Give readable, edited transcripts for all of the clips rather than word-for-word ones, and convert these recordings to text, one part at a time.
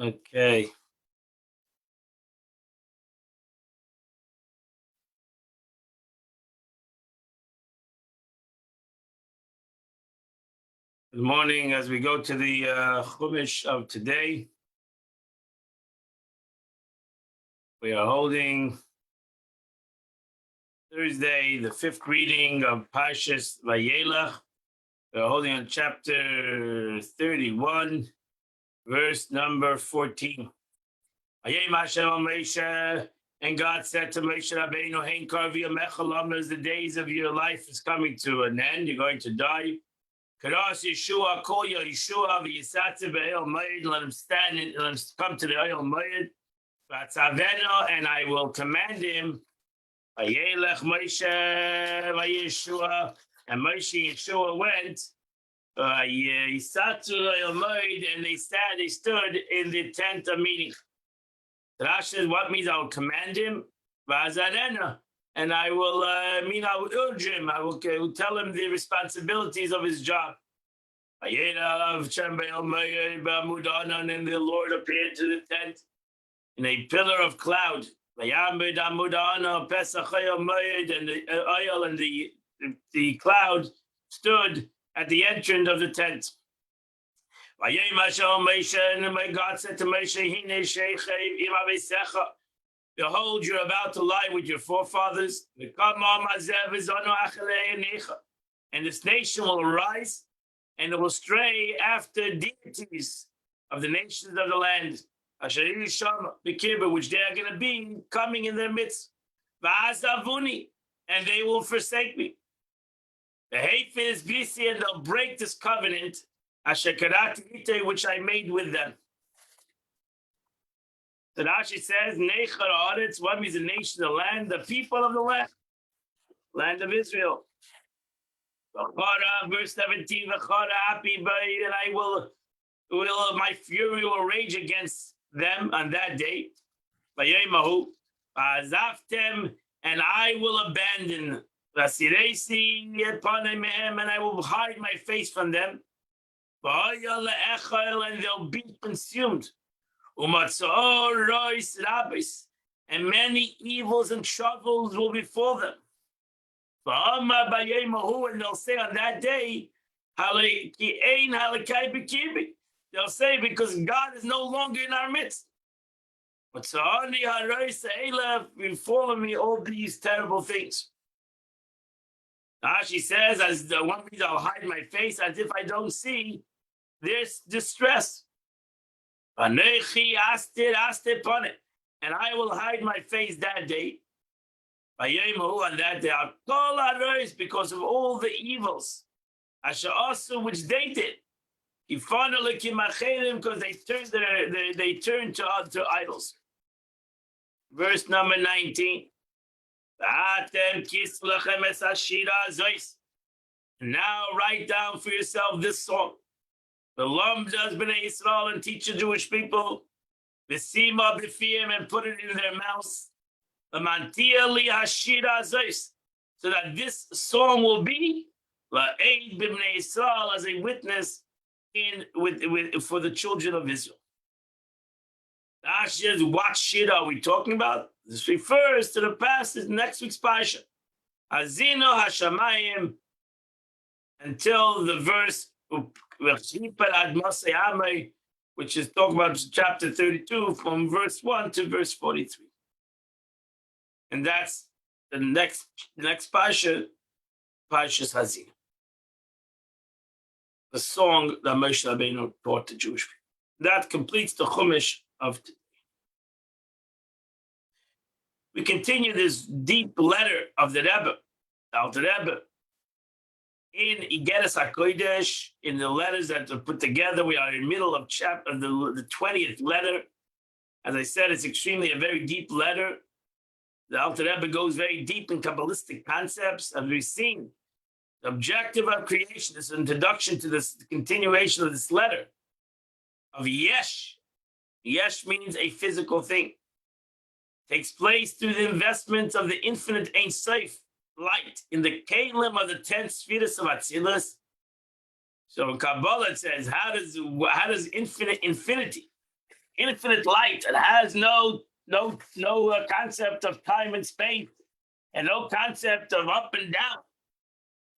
Okay. Good morning. As we go to the Chumash of today, we are holding Thursday, the fifth reading of Parshas Vayelach. We are holding on chapter 31, verse number 14. Vayem Hashem al Moshe, and God said to Moshe Rabbeinu, Hein kar v'yamecha lam, as the days of your life is coming to an end, you're going to die. Karas Yeshua, call your Yeshua, v'yisatze be'el moed, let him stand and let him come to the oil moed. V'atzaveno, and I will command him. Vayelech Moshe, v'yeshua, and Moshe Yeshua went. Yisatzu oil moed, and they stood in the tent of meeting. Rashi says, what means I will command him? V'azarena. And I will, I will urge him. I will tell him the responsibilities of his job. And the Lord appeared to the tent in a pillar of cloud. And the oil and the cloud stood at the entrance of the tent. And God said to Moshe, behold, you're about to lie with your forefathers, and this nation will arise, and it will stray after deities of the nations of the land, which they are going to be coming in their midst, and they will forsake me. The hateful is busy, and they'll break this covenant, which I made with them. So Rashi says, Nechar Haaretz, what means the nation, the land, the people of the land of Israel. Verse 17, and I will my fury will rage against them on that day. And I will abandon, and I will hide my face from them, and they'll be consumed. And many evils and troubles will befall them. And they'll say on that day, they'll say, because God is no longer in our midst. Befall me all these terrible things. She says, as the one reason I'll hide my face as if I don't see, there's distress. And I will hide my face that day. On that day, I'll call arois because of all the evils, which they did. Because they turned to idols. Verse number 19. Now write down for yourself this song. The Lamdas B'nai Israel, and teach the Jewish people, V'sima b'fiyim, and put it in their mouths, V'mantia li hashira zois, so that this song will be La'eid b'nai Israel, as a witness for the children of Israel. Rashi says, what shira are we talking about? This refers to the passage next week's parsha. Azino hashamayim, until the verse which is talking about chapter 32 from verse 1 to verse 43. And that's the next parsha, Parshas Hazina. The song that Moshe Rabbeinu taught the Jewish people. That completes the Chumash of today. We continue this deep letter of the Rebbe, Alter Rebbe, in Igeres HaKodesh, in the letters that are put together. We are in the middle of the 20th letter. As I said, it's a very deep letter. The Alter Rebbe goes very deep in Kabbalistic concepts. As we've seen, the objective of creation, this introduction to this continuation of this letter, of Yesh. Yesh means a physical thing. Takes place through the investment of the infinite Ein Sof, light, in the Kalim of the 10 spheres of Atzilus. So in Kabbalah it says, how does infinity, infinite light. It has no concept of time and space, and no concept of up and down.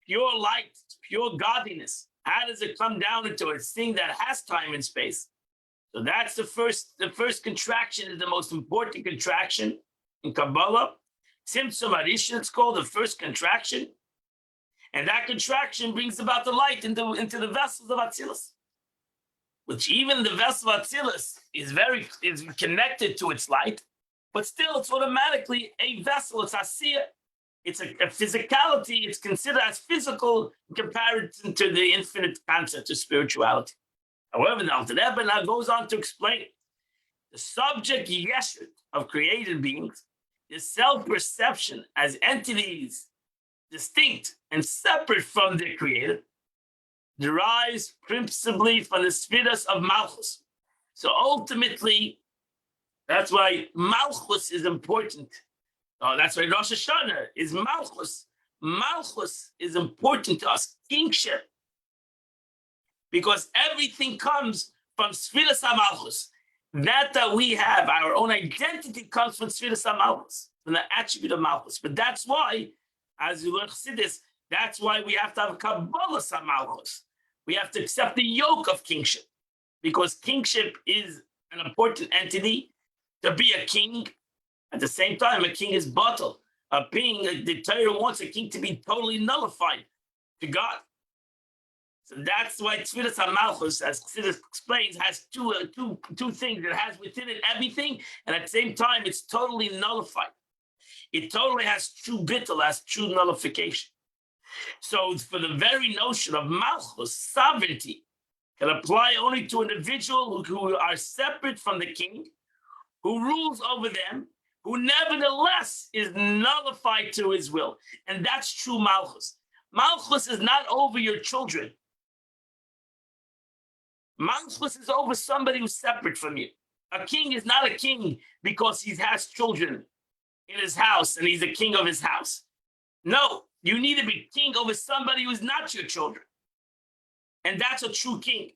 Pure light, pure godliness. How does it come down into a thing that has time and space? So that's the first. The first contraction is the most important contraction in Kabbalah. Tzimtzum Arishin, it's called the first contraction, and that contraction brings about the light into the vessels of Atzilus, which even the vessel of Atzilus is connected to its light, but still it's automatically a vessel. It's Asiyah. It's a physicality. It's considered as physical in comparison to the infinite concept of spirituality. However, the Alter Rebbe now goes on to explain the subject yeshut of created beings is self-perception as entities distinct and separate from their creator, derives principally from the spheres of Malchus. So ultimately, that's why Malchus is important. That's why Rosh Hashanah is Malchus. Malchus is important to us, kingship, because everything comes from Sfiras HaMalchus. That we have, our own identity comes from Sfiras HaMalchus, from the attribute of Malchus. But that's why, as you learn Chassidus, that's why we have to have Kabbalah HaMalchus. We have to accept the yoke of kingship, because kingship is an important entity. To be a king, at the same time, a king is bottle. The Torah wants a king to be totally nullified to God. So that's why Tzviras HaMalchus, as Chassidus explains, has two things. It has within it everything, and at the same time, it's totally nullified. It totally has true bittul, has true nullification. So for the very notion of Malchus, sovereignty, can apply only to an individual who are separate from the king, who rules over them, who nevertheless is nullified to his will. And that's true Malchus. Malchus is not over your children. Malchus is over somebody who's separate from you. A king is not a king because he has children in his house and he's the king of his house. No, you need to be king over somebody who's not your children. And that's a true king.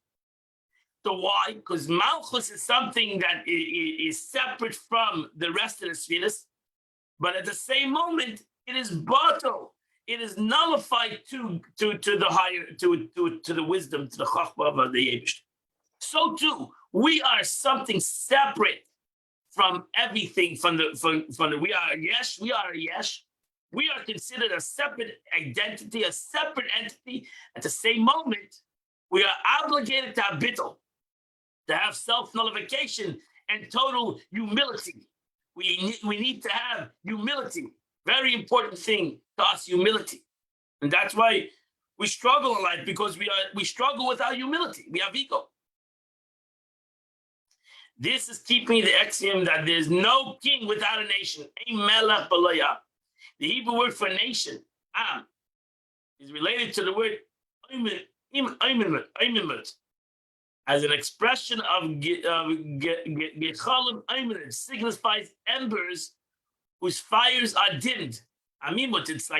So why? Because Malchus is something that is separate from the rest of the spheres, but at the same moment, it is bottled. It is nullified to the higher, to the wisdom, to the chachma of the Yevish. So too, we are something separate from everything. We are a yesh. We are a yesh. We are considered a separate identity, a separate entity. At the same moment, we are obligated to have bittul, to have self-nullification and total humility. We need to have humility. Very important thing to us, humility. And that's why we struggle in life, because we struggle with our humility. We have ego. This is keeping the axiom that there's no king without a nation. The Hebrew word for nation, am, is related to the word ayminut, as an expression of gechalim ayminut, signifies embers whose fires are dimmed. Amimut, it's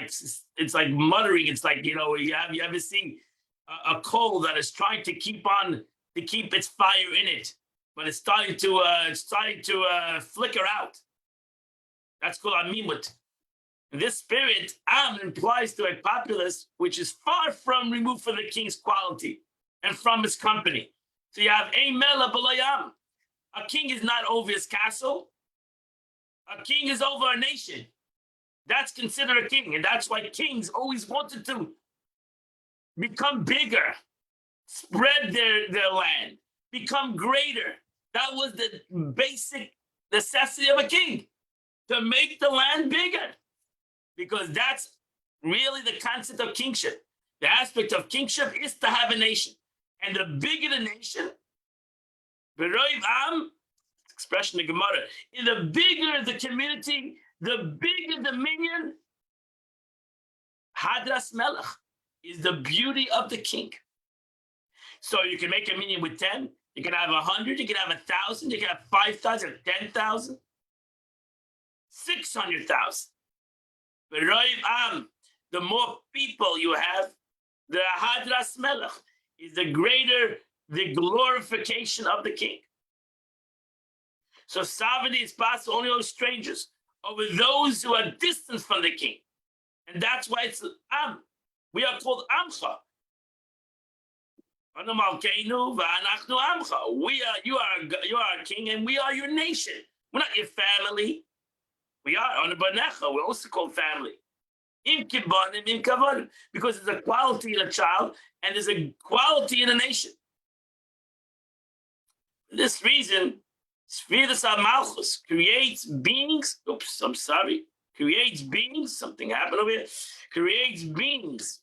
like muttering. It's like, you ever seen a coal that is trying to keep its fire in it, but it's starting to flicker out. That's called amimut. This spirit, am, implies to a populace which is far from removed from the king's quality and from his company. So you have a mela b'layam. A king is not over his castle. A king is over a nation. That's considered a king. And that's why kings always wanted to become bigger, spread their land, become greater. That was the basic necessity of a king, to make the land bigger. Because that's really the concept of kingship. The aspect of kingship is to have a nation. And the bigger the nation, Beroiv Am, expression of Gemara, the bigger the community, the bigger the minion, Hadras Melech is the beauty of the king. So you can make a minion with 10, you can have 100, you can have 1,000, you can have 5,000, 10,000, 600,000. Beroiv Am, the more people you have, the Hadras Melech is the greater the glorification of the king. So sovereignty is possible only over strangers, over those who are distant from the king. And that's why it's Am. We are called Amcha. You are a king, and we are your nation. We're not your family. We are on the Banecha. We're also called family. Because there's a quality in a child, and there's a quality in a nation. For this reason, Spheres Malchus creates beings. Oops, I'm sorry. Creates beings. Something happened over here. Creates beings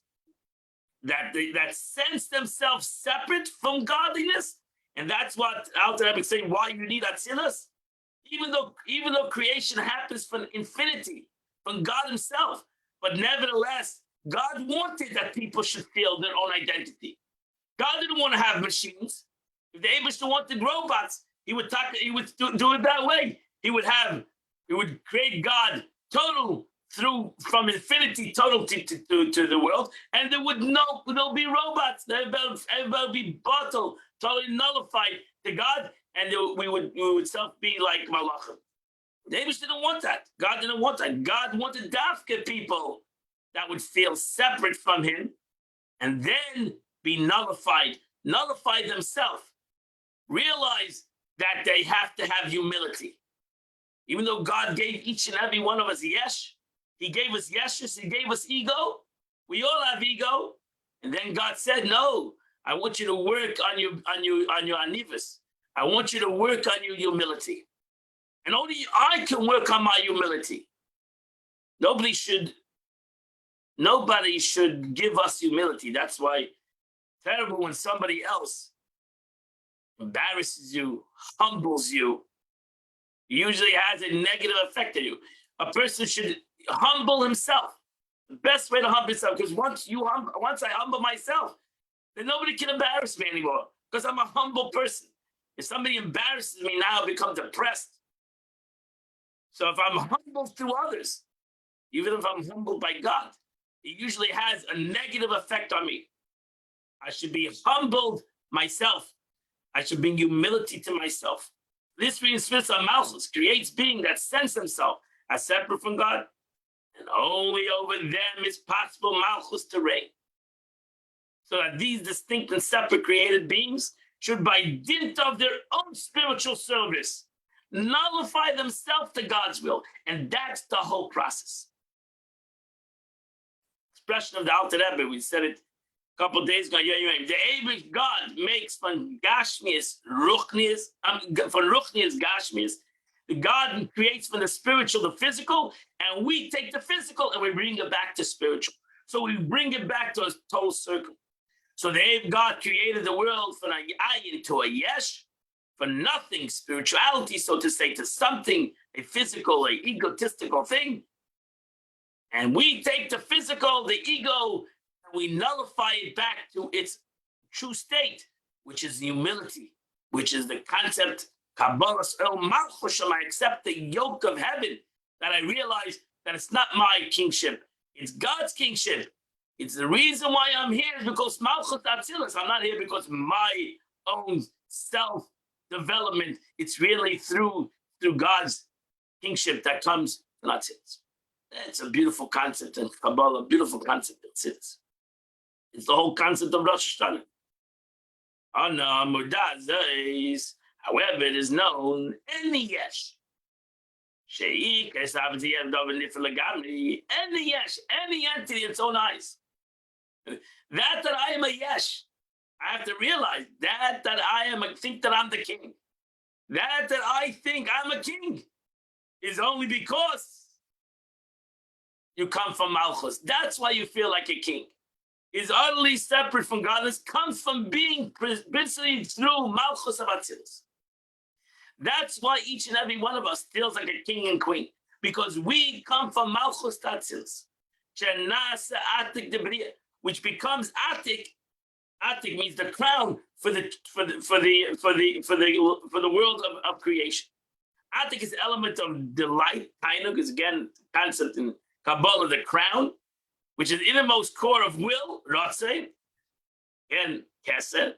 that sense themselves separate from godliness, and that's what Alter Rebbe is saying. Why you need Atzilus, even though creation happens from infinity, from God Himself, but nevertheless, God wanted that people should feel their own identity. God didn't want to have machines. If the Abishter wanted robots, He would do it that way. He would create God total from infinity total to the world, and there'll be robots. Everybody would be bottled, totally nullified to God, and we would self be like Malachim. David didn't want that. God didn't want that. God wanted Dafka people that would feel separate from Him, and then be nullified themselves. Realize that they have to have humility. Even though God gave each and every one of us yesh, He gave us yeshus, He gave us ego. We all have ego. And then God said, no, I want you to work on your anivus. I want you to work on your humility. And only I can work on my humility. Nobody should give us humility. That's why it's terrible when somebody else embarrasses you, humbles you. Usually has a negative effect on you. A person should humble himself. The best way to humble yourself, because once I humble myself, then nobody can embarrass me anymore, because I'm a humble person. If somebody embarrasses me now, I become depressed. So if I'm humbled through others, even if I'm humbled by God, it usually has a negative effect on me. I should be humbled myself. I should bring humility to myself. This means Spheres Malchus creates being that sense themselves as separate from God, and only over them is possible Malchus to reign. So that these distinct and separate created beings should, by dint of their own spiritual service, nullify themselves to God's will, and that's the whole process. Expression of the Alter Rebbe, we said it a couple of days ago. The Eibush God makes from Gashmias Ruchnias, from Ruchnias Gashmias. The God creates from the spiritual the physical, and we take the physical and we bring it back to spiritual. So we bring it back to a total circle. So the God created the world from an ayin to a yesh, for nothing, spirituality, so to say, to something, a physical, a egotistical thing. And we take the physical, the ego, and we nullify it back to its true state, which is humility, which is the concept, Kabbalah, I accept the yoke of heaven, that I realize that it's not my kingship, it's God's kingship. It's the reason why I'm here is because Malchus Atzilus. I'm not here because my own self-development. It's really through God's kingship that comes to Atzilus. It's a beautiful concept in Kabbalah, beautiful concept of Atzilus. It's the whole concept of Rosh Hashanah. However, it is known in the yesh. Any yesh, any entity in its own eyes. That I am a yesh. I have to realize that think that I'm the king. That I think I'm a king is only because you come from Malchus. That's why you feel like a king. Is utterly separate from God. This comes from being principally through Malchus of Atzilus. That's why each and every one of us feels like a king and queen, because we come from Malchus to Atzilus. Which becomes Atik. Atik means the crown for the world of creation. Atik is the element of delight. Tainug is again concept in Kabbalah, the crown, which is the innermost core of will, Ratzeh, and Kesed.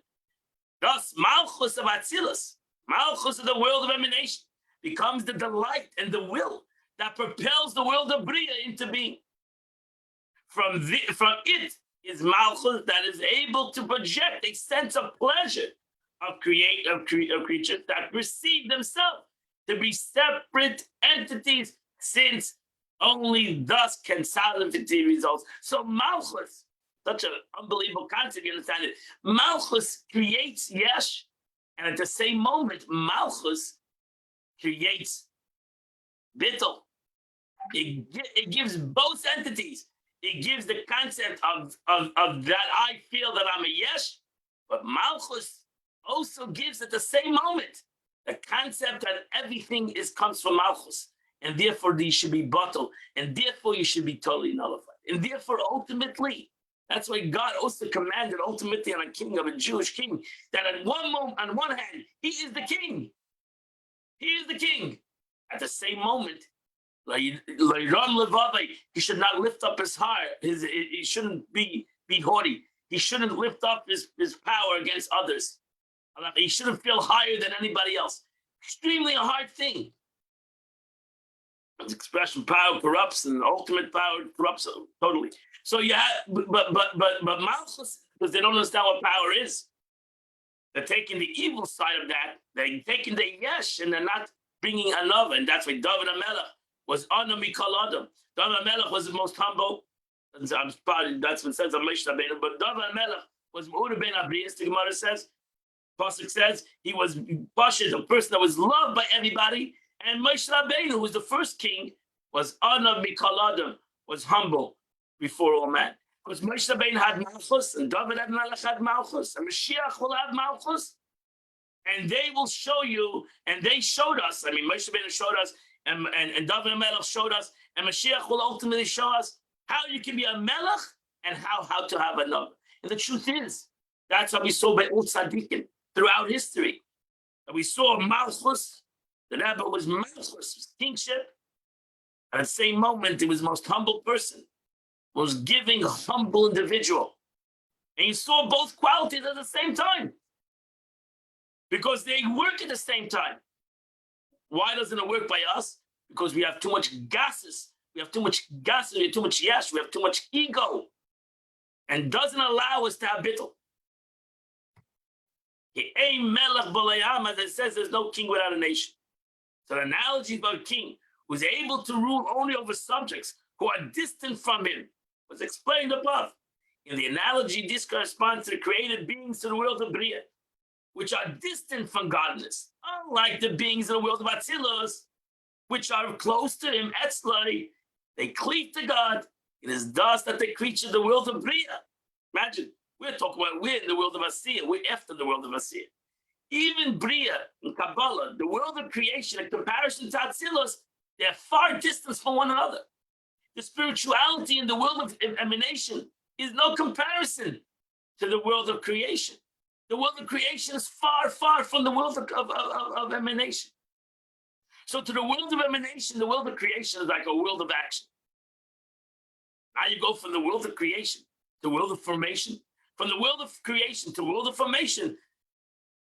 Thus, Malchus of Atzilus, Malchus of the world of emanation. becomes the delight and the will that propels the world of Bria into being. From it is Malchus that is able to project a sense of pleasure of creatures that perceive themselves to be separate entities, since only thus can sovereignty result. So Malchus, such an unbelievable concept, you understand it. Malchus creates Yesh, and at the same moment, Malchus creates Bittul. It gives both entities. It gives the concept of that I feel that I'm a Yesh, but Malchus also gives at the same moment the concept that everything comes from Malchus, and therefore these should be bottled, and therefore you should be totally nullified, and therefore ultimately, that's why God also commanded ultimately on a king, of a Jewish king, that at one moment, on one hand, he is the king. He is the king. At the same moment, he should not lift up his heart. He shouldn't be haughty. He shouldn't lift up his power against others. He shouldn't feel higher than anybody else. Extremely a hard thing. This expression, power corrupts, and ultimate power corrupts totally. So you have, but Malchus, because they don't understand what power is, they're taking the evil side of that. They're taking the Yesh, and they're not bringing another. And that's why David HaMelech was Ana Mikol Adam. David HaMelech was the most humble. And that's what it says on Moshe Rabbeinu. But David HaMelech was Meudah ben Abrias. The Gemara says, Pasuk says, he was Pashas, a person that was loved by everybody. And Moshe Rabbeinu, who was the first king, was Ana Mikol Adam, was humble before all men. Because Moshe Rabbeinu had Malchus, and David HaMelech had Malchus, and Mashiach will have Malchus. And they will show you, and they showed us, I mean, Moshe Rabbeinu showed us, and David HaMelech showed us, and Mashiach will ultimately show us how you can be a melech and how to have another. And the truth is, that's how we saw by Ul Tzadikim throughout history. And we saw Malchus, the Rebbe was Malchus, kingship. At the same moment, he was the most humble person, most giving, humble individual. And you saw both qualities at the same time, because they work at the same time. Why doesn't it work by us? Because we have too much gases. We have too much gases. We have too much Yesh. We have too much ego. And doesn't allow us to have bittul. As it says, there's no king without a nation. So the analogy about a king who's able to rule only over subjects who are distant from him was explained above. In the analogy, this corresponds to the created beings in the world of Bria, which are distant from godliness, unlike the beings in the world of Atzilus, which are close to him, Etzlai. They cleave to God. It is thus that they creature the world of Bria. Imagine, we're in the world of Asiya. We're after the world of Asiya. Even Bria in Kabbalah, the world of creation, in comparison to Atzilus, they're far distant from one another. The spirituality in the world of emanation is no comparison to the world of creation. The world of creation is far, far from the world of emanation. So to the world of emanation, the world of creation is like a world of action. Now you go from the world of creation to the world of formation. From the world of creation to the world of formation,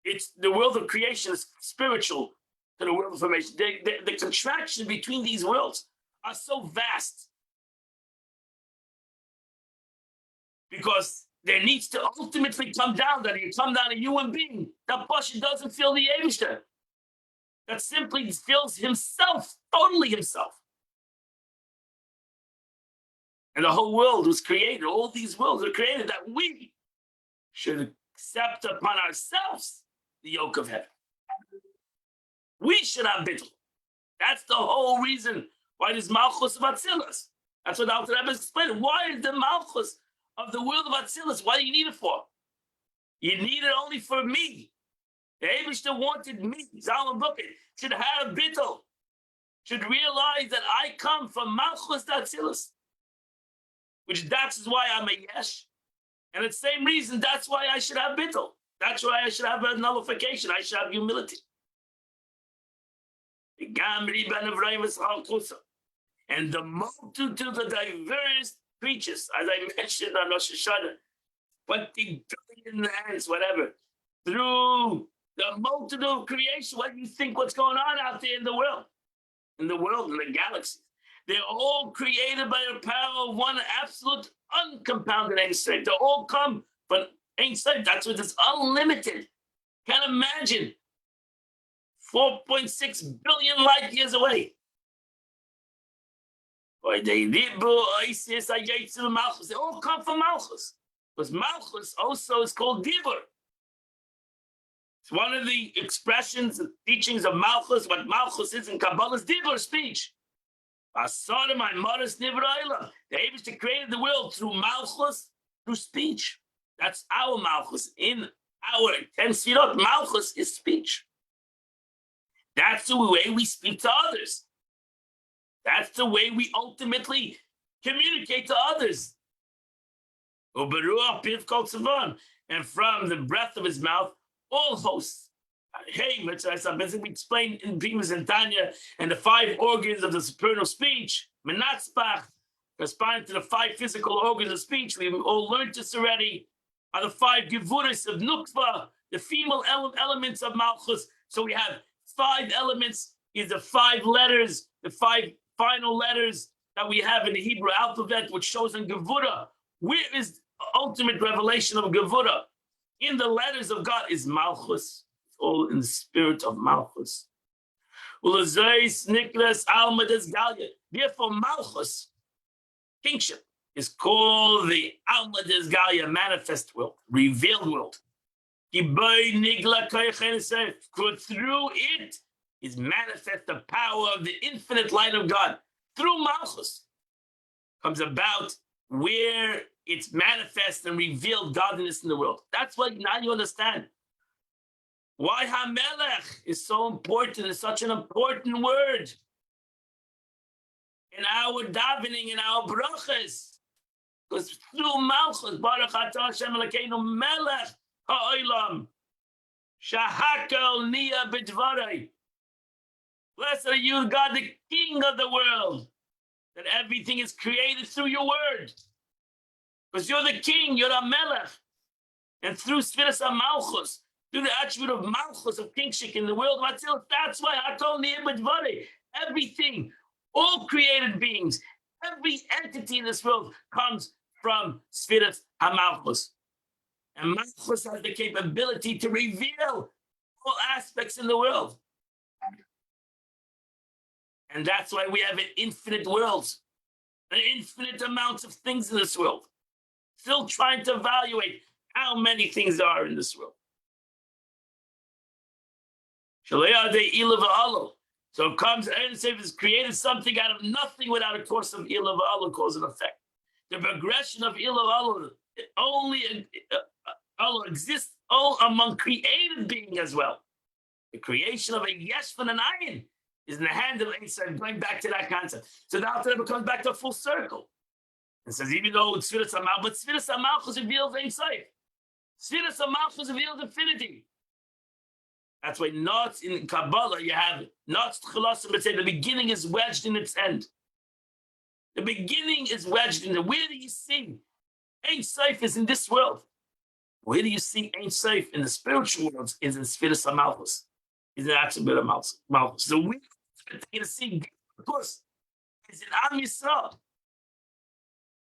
it's the world of creation is spiritual to the world of formation. The contraction between these worlds are so vast, because there needs to ultimately come down that you come down a human being that Pasha doesn't feel the Eibishter, that simply feels himself, totally himself. And the whole world was created, all these worlds were created that we should accept upon ourselves the yoke of heaven. We should have bittul. That's the whole reason why there's Malchus of Atzilus. That's what Alter Rebbe explained. Why is the Malchus of the world of Atzilus? What do you need it for? You need it only for me. The Eibishter wanted me, Zalman Bucket, should have bittul, should realize that I come from Malchus to Atzilus, which that's why I'm a Yesh. And the same reason, that's why I should have bittul. That's why I should have a nullification. I should have humility. And the multitude of the diverse creatures, as I mentioned on Rosh Hashanah, 20 billion hands, whatever, through The multitude of creation. What do you think? What's going on out there in the world? In the galaxies. They're all created by the power of one absolute, uncompounded Ein Sof. They all come from Ein Sof. That's what it's unlimited. Can't imagine 4.6 billion light years away. They all come from Malchus. Because Malchus also is called Dibur. It's one of the expressions and teachings of Malchus. What Malchus is in Kabbalah is Dibur, speech. The Abishter created the world through Malchus, through speech. That's our Malchus. In our 10 Sfirot, Malchus is speech. That's the way we speak to others. That's the way we ultimately communicate to others. And from the breath of his mouth, all hosts. Hey, we explained in Primus and Tanya, and the 5 organs of the supernal speech, Menatzbach, corresponding to the 5 physical organs of speech. We've all learned this already. Are the 5 Gevuris of Nukva, the female elements of Malchus. So we have 5 elements, is the 5 letters, the 5 final letters that we have in the Hebrew alphabet, which shows in Gevura. Where is the ultimate revelation of Gevura? In the letters of God is Malchus. It's all in the spirit of Malchus. Therefore, Malchus, kingship, is called the Alma des Galia, manifest world, revealed world. For through it is manifest the power of the infinite light of God. Through Malchus comes about where it's manifest and revealed godliness in the world. That's what now you understand. Why HaMelech is so important, is such an important word in our davening, in our brachas. Because through Malchus, Baruch Atah Hashem Elokeinu Melech Ha'olam, Shahakal Nia B'dvarei. Blessed are you, God, the King of the world, that everything is created through your word. Because you're the King, you're a Melech. And through Sfiras HaMalchus, through the attribute of Malchus, of kingship in the world, that's why Hakol Nia B'dvarei. Everything, all created beings, every entity in this world comes from Sfiras HaMalchus. And Malchus has the capability to reveal all aspects in the world. And that's why we have an infinite world, an infinite amounts of things in this world. Still trying to evaluate how many things there are in this world. So it comes, Ein Sof has created something out of nothing without a course of Ilah V'Allah, cause and effect. The progression of Ilah V'Allah only Allah exists all among created being as well. The creation of a Yeshvan and Ayin is in the hand of Ein Sof, going back to that concept. So now it comes back to a full circle. And says, even though it's Sfiras HaMalchus, but Sfiras HaMalchus reveals Ein Sof. Sfiras HaMalchus reveals infinity. That's why not in Kabbalah you have not Tchilas, but say the beginning is wedged in its end. The beginning is wedged in it. Where do you see Ein Sof is in this world? Where do you see Ein Sof in the spiritual world? Is in Sfiras HaMalchus. Is an attribute of Malchus. So we are going to see, of course, is in Am Yisrael,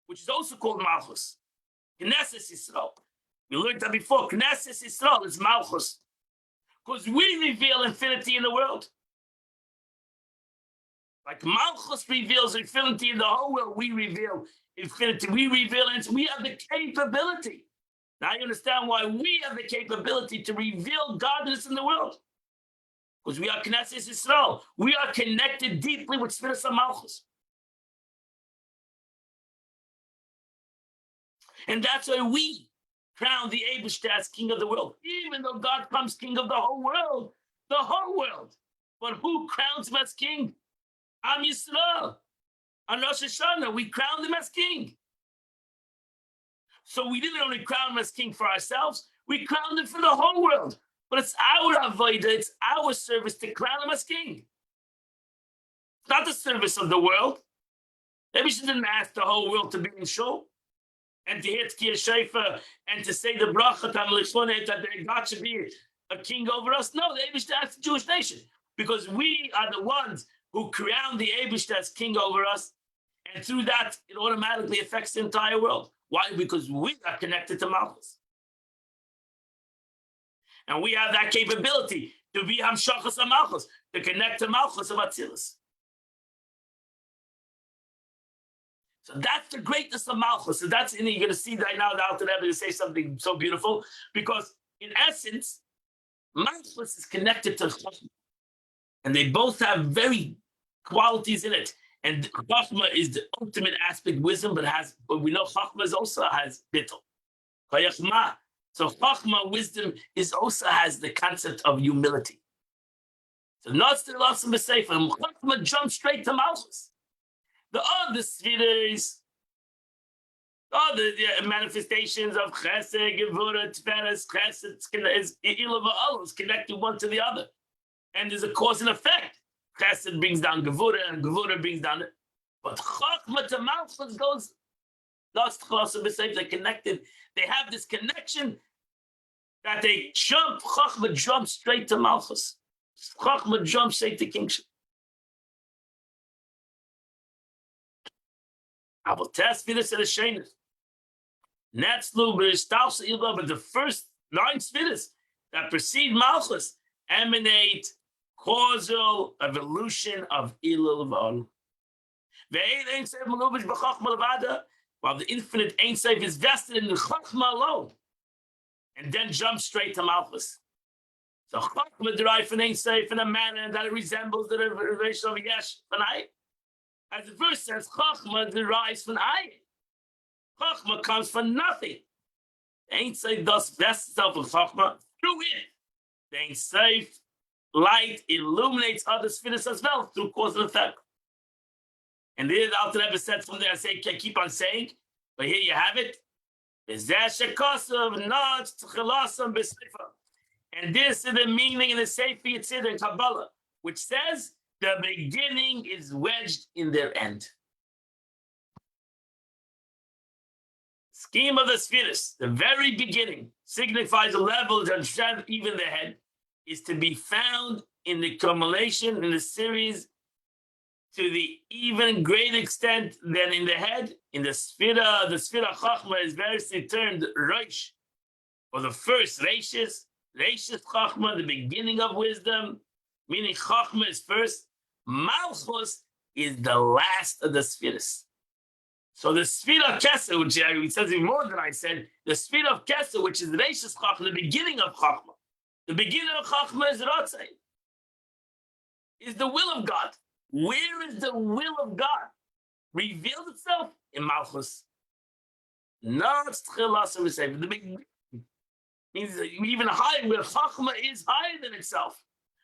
which is also called Malchus. Knesset Yisrael. We learned that before. Knesset Yisrael is Malchus. Because we reveal infinity in the world. Like Malchus reveals infinity in the whole world, we reveal infinity. We reveal it. We have the capability. Now you understand why we have the capability to reveal godliness in the world. Because we are Knesset Yisrael. We are connected deeply with Sfiras HaMalchus. And that's why we crown the Eibishter as King of the world. Even though God comes King of the whole world. The whole world. But who crowns him as King? Am Yisrael. On Rosh Hashanah, we crowned him as King. So we didn't only crown him as King for ourselves, we crowned him for the whole world. But it's our avodah, it's our service to crown him as King. It's not the service of the world. Maybe she didn't ask the whole world to be in shul and to hear Tkir Shofar and to say the bracha that God should be a king over us? No, the Eibishter has the Jewish nation because we are the ones who crown the Eibishter as king over us, and through that, it automatically affects the entire world. Why? Because we are connected to Malchus. And we have that capability to be Hamshachas HaMalchus, to connect to Malchus of Atzilus. So that's the greatness of Malchus. So that's, and you're going to see right now the Alter Rebbe to say something so beautiful, because in essence, Malchus is connected to Chachma. And they both have very qualities in it. And Chachma is the ultimate aspect, wisdom, but we know Chachma also has bittul. So Chachma, wisdom, also has the concept of humility. So not still awesome to say, and Chachma jumps straight to Malchus. The other spheres, other manifestations of Chesed, Gevurah, Tiferes, Chesed, is connected one to the other. And there's a cause and effect. Chesed brings down Gevurah, and Gevurah brings down it. But Chachma to Malchus goes, lost Chachma b'seif, they're connected. They have this connection that they jump, Chachma jumps straight to Malchus. Chachma jumps straight to kingship. I will test this at a shenis. Netzlu b'ristalsa ilba, but the first 9 spheres that precede Malchus emanate causal evolution of Ilul V'Ol. While the infinite Ein Sof is vested in the Chachma alone, and then jumps straight to Malchus. So Chachma derived from Ein Sof in a manner that it resembles the revelation of Yesh Panai. As the verse says, Chachma derives from Ayin. Chachma comes from nothing. Ein Sof thus vests itself with Chachma. Through it, the Ein Sof light illuminates other spheres as well through cause and effect. And there the Alter Rebbe said from there, I say, I keep on saying, but here you have it. And this is the meaning in the Sefer Yetzirah in Kabbalah, which says the beginning is wedged in their end. Scheme of the spheres, the very beginning, signifies a level to understand even the head, is to be found in the accumulation, in the series, to the even greater extent than in the head. In the Sfira Chachma is variously termed Rosh, or the first Reishis Chachma, the beginning of wisdom, meaning Chachma is first. Malchus is the last of the Sfiras. So the Sfira of Kesser, which it says even more than I said, the Sfira of Kesser, which is Reishis Chachma, the beginning of Chachma. The beginning of Chachma is Ratzai, is the will of God. Where is the will of God? Revealed itself in Malchus. Not the beginning. Means even higher, where Chachma is higher than itself.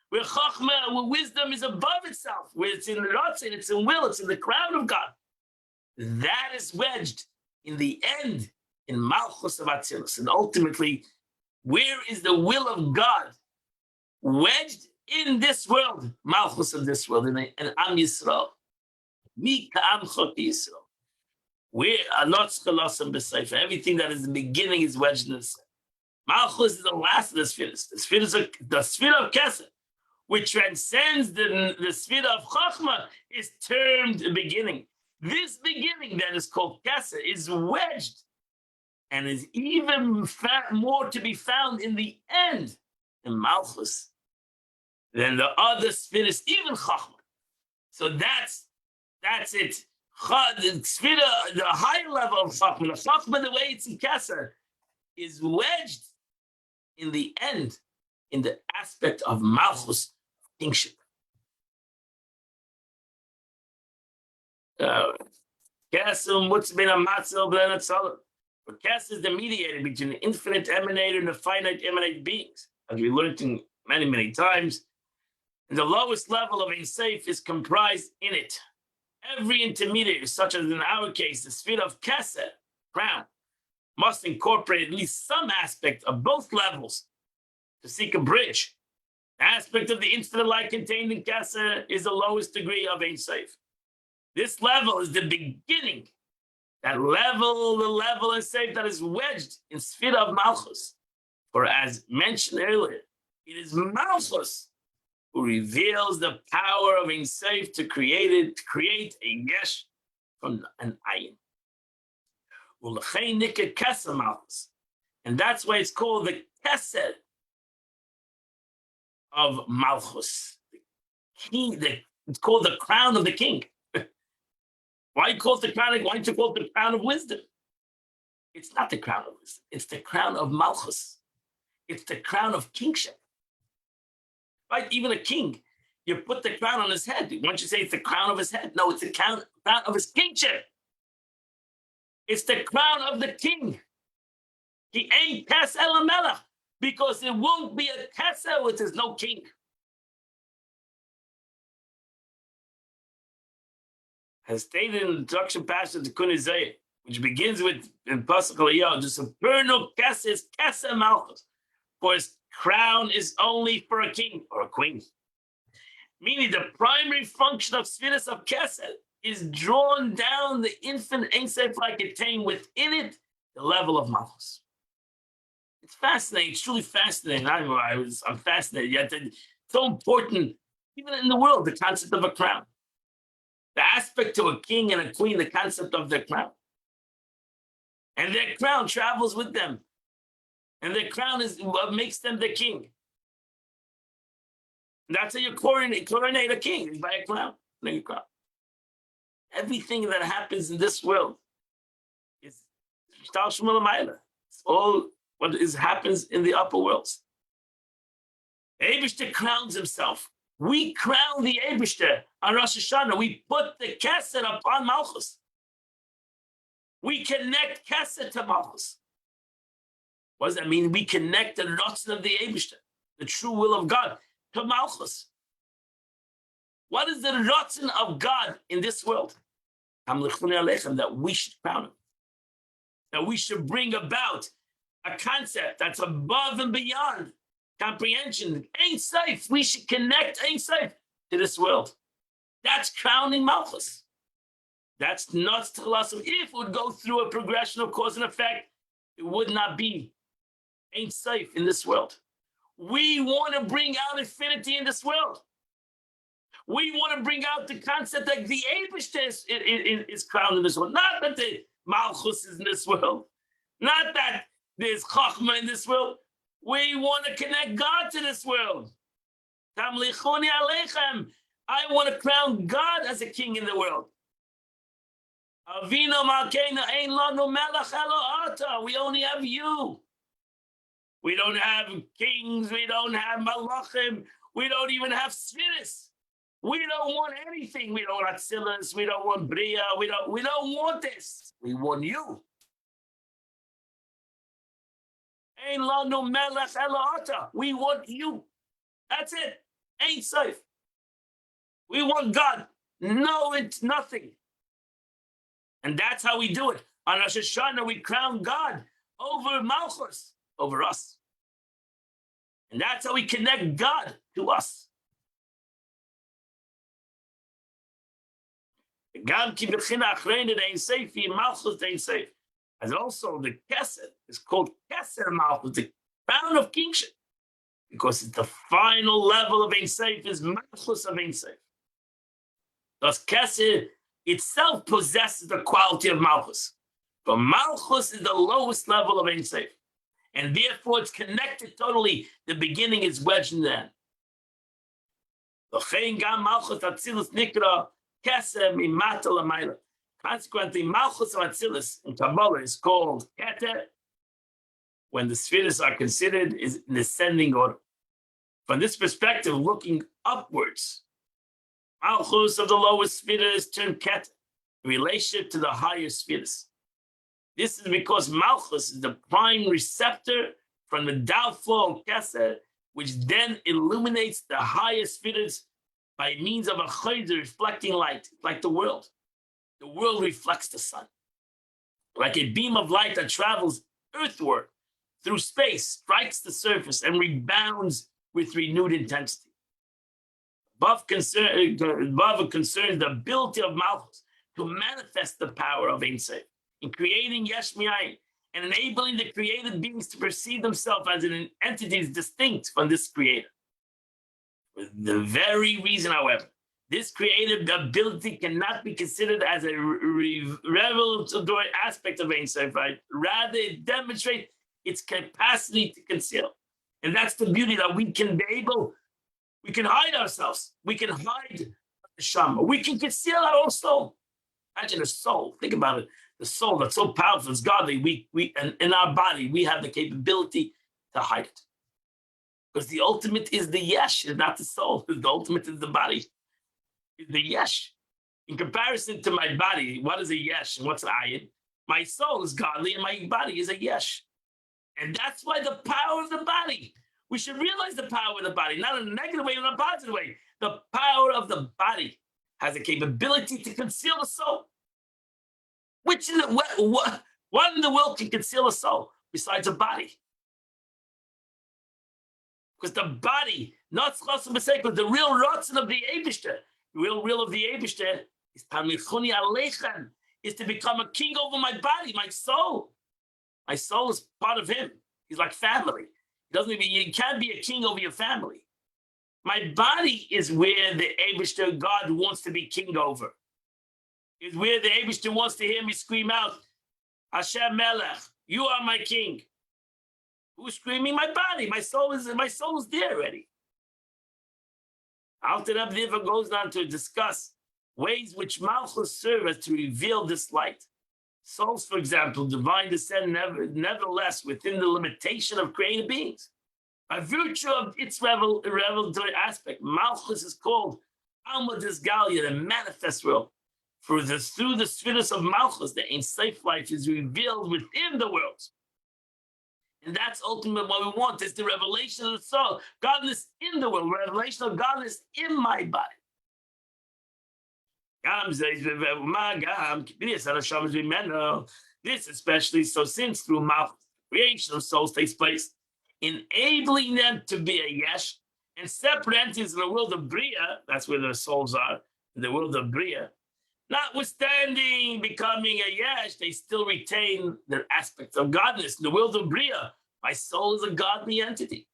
Where Chachma, where wisdom is above itself. Where it's in the Ratzai, it's in will, it's in the crown of God. That is wedged in the end in Malchus of Atzilus. And ultimately, where is the will of God wedged in this world? Malchus of this world, and Am Yisrael. Mi ka'am chot Yisrael. Where everything that is the beginning is wedged in this. Malchus is the last of the spheres. The sphere of Kesed, which transcends the sphere of Chachma, is termed the beginning. This beginning that is called Kesed is wedged and is even more to be found in the end in Malchus than the other spheres, even Chachma. So that's it. The sphere, the higher level of Chachma, the Chachma, the way it's in Kesed, is wedged in the end in the aspect of Malchus, kingship. Kesed, what's been a matzel b'len atzalah. But Kesed is the mediator between the infinite emanator and the finite emanate beings, as we learned in many, many times. And the lowest level of Ein Sof is comprised in it. Every intermediary, such as in our case, the sphere of Kesed, crown, must incorporate at least some aspect of both levels to seek a bridge. The aspect of the infinite light contained in Kesed is the lowest degree of Ein Sof. This level is the beginning. That level, the level in Sof that is wedged in sphere of Malchus. For as mentioned earlier, It is Malchus who reveals the power of Ein Sof to create a yesh from an ayin. And that's why it's called the Kesed of Malchus. It's called the crown of the king. Why you call it the crown? Why don't you call it the crown of wisdom? It's not the crown of wisdom. It's the crown of Malchus. It's the crown of kingship. Right? Even a king, you put the crown on his head. Why don't you say it's the crown of his head? No, it's the crown of his kingship. It's the crown of the king. He ain't Kes Elamelech, because it won't be a Kesser if there's no king. As stated in the introduction passage of Kun Isaiah, which begins with in Pasuk Eliyahu, the supernal Kesser is Kesser Malchus, for his crown is only for a king or a queen. Meaning the primary function of Sfiras of Kesser is drawn down the infinite Ein Sof like contained within it the level of Malchus. It's fascinating. It's truly fascinating. I'm fascinated. Yet it's so important, even in the world, the concept of a crown. The aspect to a king and a queen, the concept of their crown. And their crown travels with them. And their crown is what makes them the king. And that's how you coronate a king, is by a crown. Everything that happens in this world is it's all what happens in the upper worlds. Eibishter crowns himself. We crown the Eibishter on Rosh Hashanah. We put the Kesed upon Malchus. We connect Kesed to Malchus. What does that mean? We connect the Ratzon of the Eibishter, the true will of God, to Malchus. What is the Ratzon of God in this world? That we should crown him. That we should bring about a concept that's above and beyond comprehension. Ein Sof. We should connect Ein Sof to this world. That's crowning Malchus. That's not Tchilas. If it would go through a progression of cause and effect, it would not be Ein Sof in this world. We want to bring out infinity in this world. We want to bring out the concept that the Eibishter is crowned in this world. Not that the Malchus is in this world. Not that there's Chachma in this world. We want to connect God to this world. Tamlichuni aleichem. I want to crown God as a king in the world. Avinu malkeinu ein lanu melech elo ata. We only have you. We don't have kings. We don't have malachim. We don't even have spheres. We don't want anything. We don't want Atzilus. We don't want Bria. We don't want this. We want you. Ein lanu melech elo ata. We want you. That's it. Ein Sof. We want God. No, it's nothing. And that's how we do it. On Rosh Hashanah, we crown God over Malchus, over us. And that's how we connect God to us. As also the Kesed is called Kesed Malchus, the crown of kingship, because it's the final level of Ein Sof, is Malchus of Ein Sof. Thus, Kesed itself possesses the quality of Malchus, but Malchus is the lowest level of Ein Sof, and therefore it's connected totally. The beginning is wedged in the end. Consequently, Malchus of Atzilus in Kabbalah is called Keter when the spheres are considered in ascending order. From this perspective, looking upwards, Malchus of the lowest spheres turned Keter in relationship to the higher spheres. This is because Malchus is the prime receptor from the downfall of Kesed, which then illuminates the higher spheres by means of a chayzer reflecting light, like the world. The world reflects the sun. Like a beam of light that travels earthward through space, strikes the surface, and rebounds with renewed intensity. Above concerns the ability of Malchus to manifest the power of Ein Sof in creating Yesh Mi'ayin and enabling the created beings to perceive themselves as an entity distinct from this creator. For the very reason, however, this creative ability cannot be considered as a revelatory aspect of Ein Sof, right? Rather, it demonstrates its capacity to conceal. And that's the beauty, that we can hide ourselves. We can hide the Shama. We can conceal our own soul. Imagine a soul. Think about it. The soul that's so powerful, it's godly. And in our body, we have the capability to hide it. Because the ultimate is the yesh, is not the soul. The ultimate is the body. Is the yesh. In comparison to my body, what is a yesh and what's an ayin? My soul is godly and my body is a yesh. And that's why the power of the body. We should realize the power of the body, not in a negative way, but in a positive way. The power of the body has a capability to conceal the soul. What in the world can conceal a soul besides a body? Because the body, not the real rotzen of the Eibishter, the real will of the Eibishter is Tamichuni Aleichem, is to become a king over my body, my soul. My soul is part of him. He's like family. You can't be a king over your family. My body is where the Eibishter God wants to be king over. Is where the Eibishter wants to hear me scream out, Hashem Melech, you are my king. Who's screaming? My body. My soul is there already. Alter Rebbe Diva goes on to discuss ways which Malchus serve as to reveal this light. Souls, for example, divine descent, nevertheless within the limitation of created beings. By virtue of its revelatory aspect, Malchus is called Alma Disgalia, the manifest world. Through the spheres of Malchus, the Ein Sof life is revealed within the worlds. And that's ultimately what we want, is the revelation of the soul. Godliness in the world, revelation of godliness in my body. This especially so since through Malchus, creation of souls takes place, enabling them to be a yesh and separate entities in the world of Bria, that's where their souls are, in the world of Bria. Notwithstanding becoming a yesh, they still retain their aspects of godliness. In the world of Bria, my soul is a godly entity.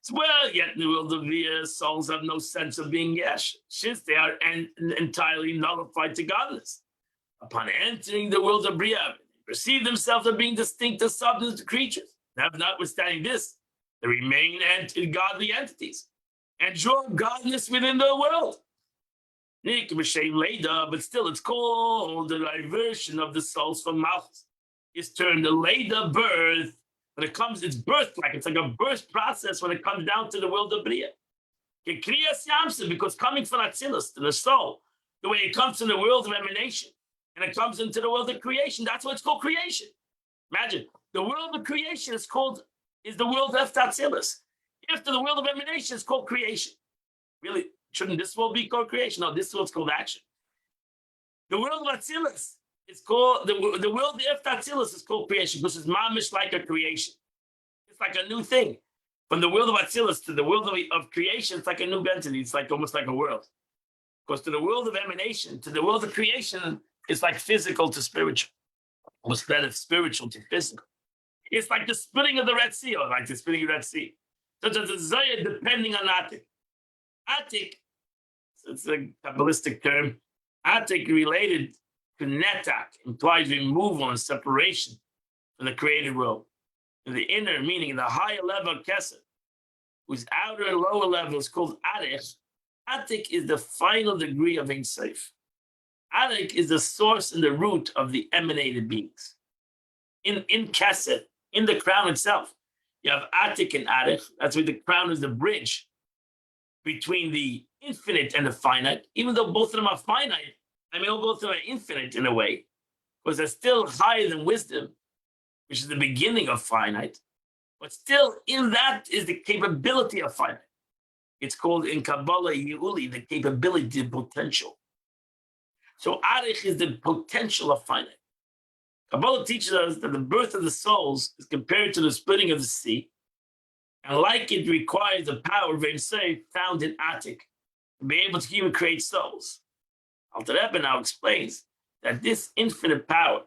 As well, yet in the world of Bria, souls have no sense of being yesh, since they are entirely nullified to godliness. Upon entering the world of Bria, they perceive themselves as being distinct as substance to creatures. Notwithstanding this, they remain godly entities and draw godliness within the world. But still, it's called the diversion of the souls from Malchus. It's termed the Leda birth. When it comes, it's birth-like. It's like a birth process when it comes down to the world of Bria. Because coming from Atzilus to the soul, the way it comes from the world of emanation, and it comes into the world of creation, that's what it's called creation. Imagine, the world of creation is the world of Atzilus. After the world of emanation is called creation. Really? Shouldn't this world be called creation? No, this world's called action. The world of Atzilus is called, the world after Atzilus is called creation because it's mamish like a creation. It's like a new thing. From the world of Atzilus to the world of creation, it's like a new entity. It's like almost like a world. Because to the world of emanation, to the world of creation, it's like physical to spiritual. Instead of spiritual to physical. It's like the splitting of the Red Sea, or like the splitting of the Red Sea. So there's a Zayah depending on Atik. Atik, it's a Kabbalistic term. Atik related to netak, implies removal and separation from the created world. In the inner, meaning the higher level of Kesed, whose outer and lower level is called Arich. Atik is the final degree of Ein Sof. Atik is the source and the root of the emanated beings. In Kesed, in the crown itself, you have Atik and Arich. That's where the crown is the bridge between the infinite and the finite, even though both of them are finite. I mean, both of them are infinite in a way, because they're still higher than wisdom, which is the beginning of finite. But still, in that is the capability of finite. It's called in Kabbalah Yeuli, the capability, the potential. So Arich is the potential of finite. Kabbalah teaches us that the birth of the souls is compared to the splitting of the sea, and like it requires the power of Ein Sof found in Atik to be able to even create souls. Alter Rebbe now explains that this infinite power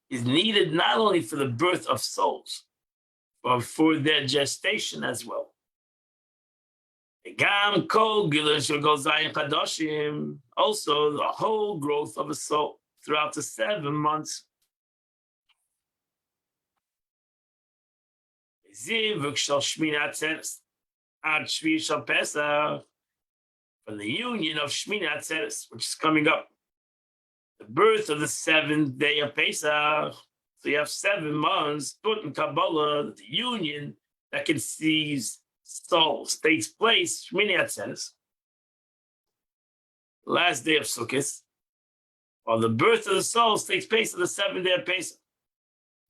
is needed not only for the birth of souls, but for their gestation as well. Also, the whole growth of a soul throughout the 7 months. From the union of Shmini Atzeres, which is coming up, the birth of the 7th day of Pesach. So you have 7 months, put in Kabbalah, the union that conceives souls takes place, Shmini Atzeres, last day of Sukkot, while the birth of the souls takes place on the 7th day of Pesach,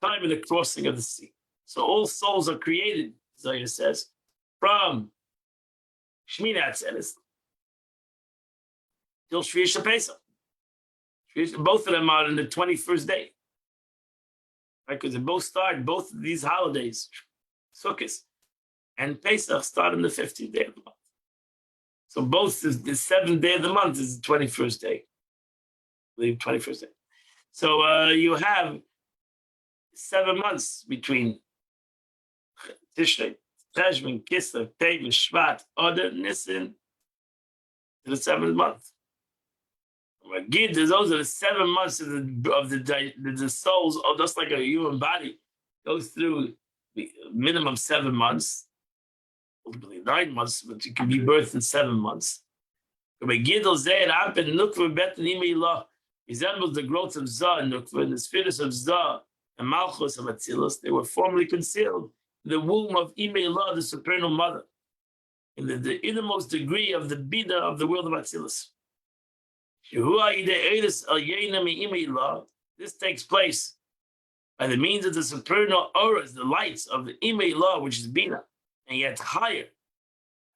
time of the crossing of the sea. So all souls are created, Zohar says, from Shmini Atzeres till Shvius Pesach. Both of them are on the 21st day. Right? Because they both start, both of these holidays, Sukkot and Pesach, start on the 15th day of the month. So both the 7th day of the month is the 21st day. I believe 21st day. So you have 7 months between Tishrei, Teshuvah, Kislev, Tevet, Shvat, Adar, Nisan, to the 7th month. Those are the 7 months of the souls, just like a human body goes through the minimum 7 months, ultimately 9 months, but it can be birthed in 7 months. Resembles the growth of Zah and Nukva and the spheres of Zah and Malchus of Atzilus. They were formerly concealed in the womb of Imeilah, the supernal mother, in the innermost degree of the Bina of the world of Atzilus. This takes place by the means of the supernal auras, the lights of the Imeilah, which is Bina, and yet higher,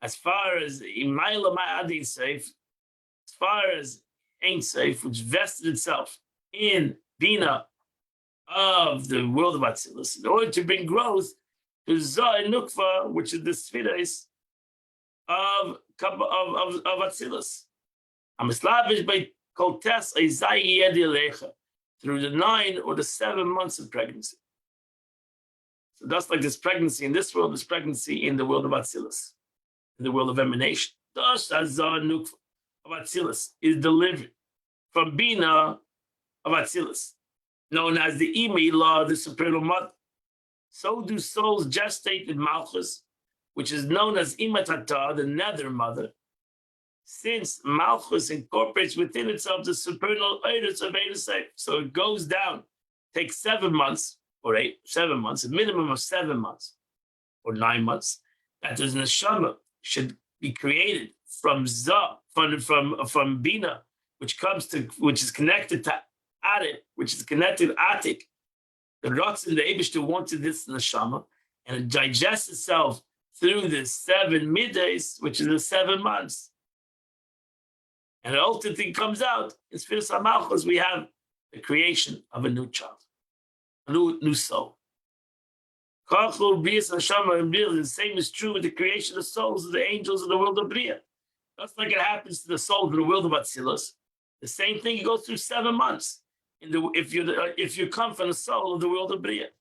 as far as Imayla Ma'adin Seif, as far as Ein Seif, which vested itself in Bina of the world of Atzilus, in order to bring growth to Zah and Nukva, which is the spheres of Atzilus. Amislavish by Koltes Isaiah Yedilecha, through the 9 or the 7 months of pregnancy. So that's like this pregnancy in this world, this pregnancy in the world of Atzilus, in the world of emanation. Thus, Azar Nukva of Atzilus is delivered from Bina of Atzilus, known as the Imeilah, the supernal mother. So do souls gestate in Malchus, which is known as Imatata, the nether mother, since Malchus incorporates within itself the supernal Eretz of Ein Seif. So it goes down, takes 7 months, or 7 months, a minimum of 7 months, or 9 months, that the neshama should be created from Zah, from Bina, which is connected to Atik, which is connected to Atik. The Ratzin, the Eibishter wanted this neshama, and it digests itself through the 7 middays, which is the 7 months. And the ultimate thing comes out, in Sfiras HaMalchus, we have the creation of a new child, a new soul. The same is true with the creation of souls of the angels of the world of Bria. That's like it happens to the souls of the world of Atzilus. The same thing goes through 7 months. If you come from the soul of the world of Bria,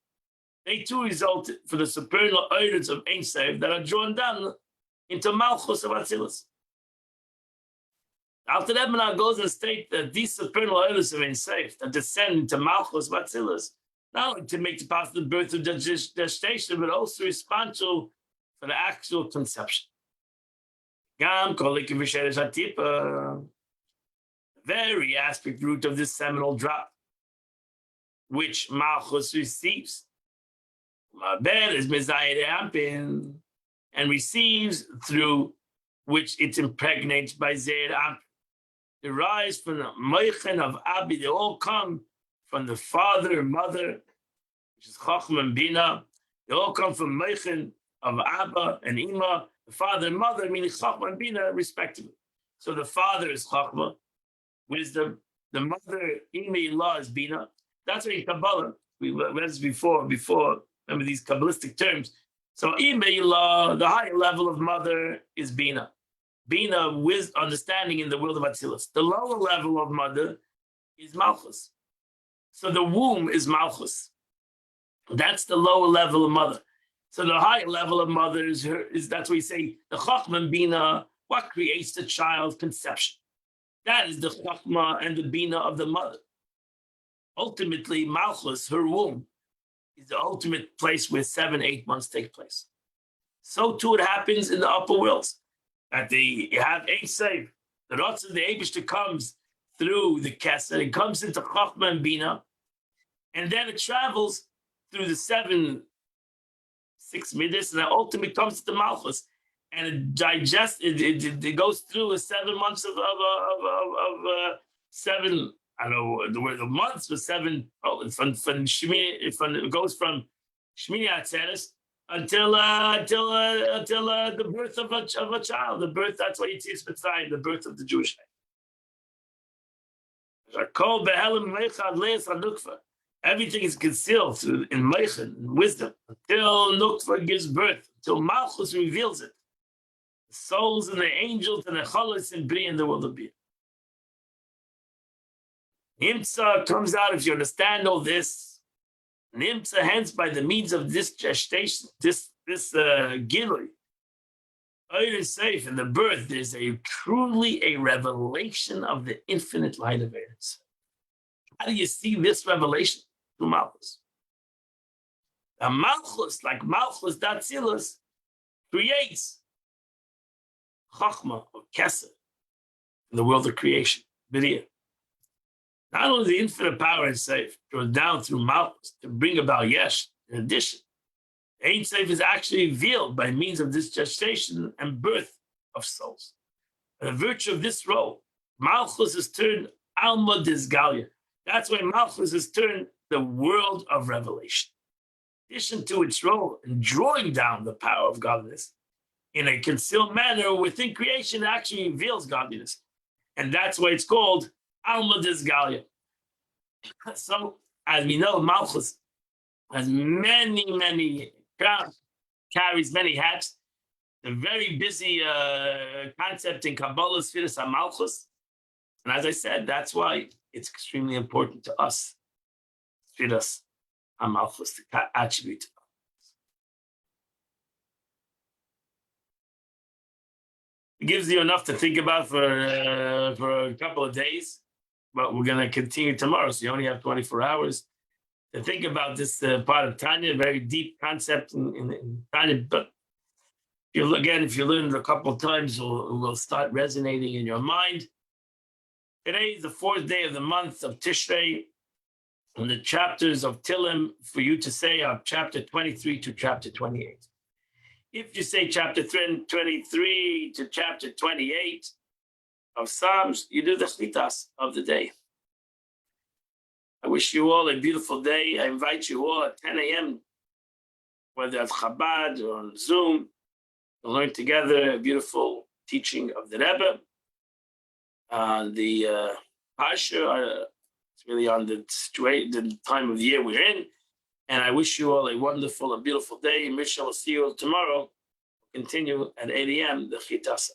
they too result for the supernal orders of Ein Seif that are drawn down into Malchus of Atzilus. Alter Rebbe goes and states that these supernal orders of Ein Seif that descend into Malchus of Atzilus, not only to make the possible birth of gestation, but also responsible for the actual conception. The very aspect root of this seminal drop, which Malchus receives, is and receives through which it impregnates by Zeir Ampin. Derives from the Moichen of Abi. They all come from the father and mother, which is Chachma and Bina. They all come from Moichen of Abba and Ima, the father and mother, meaning Chachma and Bina, respectively. So the father is Chachma, wisdom. The mother, Imeilah, is Bina. That's what in Kabbalah, we read this before, remember these Kabbalistic terms. So Imeilah, the higher level of mother, is Bina. Bina with understanding in the world of Atzilus. The lower level of mother is Malchus. So the womb is Malchus. That's the lower level of mother. So the higher level of mother is that's what we say, the Chachma and Bina, what creates the child's conception. That is the Chachma and the Bina of the mother. Ultimately, Malchus, her womb, is the ultimate place where 7-8 months take place. So too it happens in the upper worlds, that they have Ein Sof. The Rotz of the Eibishter comes through the Kesser, it comes into Chachma and Bina, and then it travels through the 7-6 midas, and then ultimately comes to the Malchus, and it digests. It goes through 7 months of 7. I don't know the word of months, but 7. From Shemini, it goes from Shemini Atzeres until the birth of a child. The birth. That's why you teach Mitzrayim, the birth of the Jewish nation. Everything is concealed in Meichen, in wisdom, until Nukva gives birth, until Malchus reveals it. The souls and the angels and the Cholos and Bri in the world of Bia. Nimtza comes out, if you understand all this, Nimtza, hence by the means of this gestation, this Gilui, Ein Sof, in the birth, there's truly a revelation of the infinite light of Ein Sof. How do you see this revelation? Through Malchus. A Malchus, like Malchus, Datzilus, creates Chachma or Kesser in the world of creation, B'riyah. Not only the infinite power Ein Sof goes down through Malchus to bring about Yesh, in addition, Ein Sof is actually revealed by means of this gestation and birth of souls. By the virtue of this role, Malchus is turned Alma Disgalia. That's why Malchus is turned the world of revelation. In addition to its role in drawing down the power of godliness in a concealed manner within creation, it actually reveals godliness. And that's why it's called Alma Disgalia. So, as we know, Malchus has many crowns, carries many hats. A very busy concept in Kabbalah, Sfiras HaMalchus. And as I said, that's why it's extremely important to us, Sfiras HaMalchus, the attribute. It gives you enough to think about for a couple of days, but we're going to continue tomorrow, so you only have 24 hours to think about this part of Tanya, a very deep concept in Tanya. But if you learn it a couple of times, it will start resonating in your mind. Today is the 4th day of the month of Tishrei, and the chapters of Tillim for you to say are chapter 23 to chapter 28. If you say chapter 23 to chapter 28 of Psalms, you do the Chlitas of the day. I wish you all a beautiful day. I invite you all at 10 a.m., whether at Chabad or on Zoom, to learn together a beautiful teaching of the Rebbe. The Parsha, it's really on the time of the year we're in. And I wish you all a wonderful and beautiful day. Misha will see you all tomorrow. Continue at 8 a.m. the Chitasa.